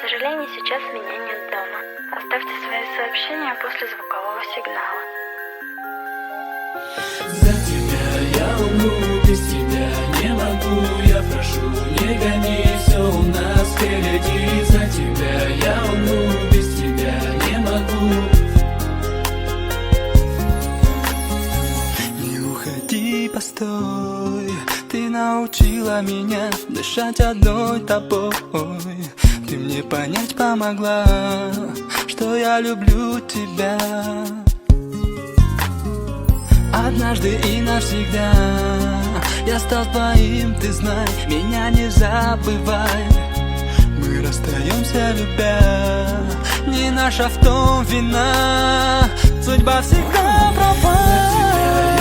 сожалению, сейчас меня нет дома. Оставьте свои сообщения после звукового сигнала. За тебя я умру, без тебя не могу. Я прошу, не гони, все у нас впереди. За тебя я умру, без тебя не могу. Не уходи, постой. Ты научила меня дышать одной тобой. Ты мне понять помогла, что я люблю тебя. Однажды и навсегда я стал твоим, ты знай, меня не забывай. Мы расстаемся, любя, не наша в том вина. Судьба всегда права.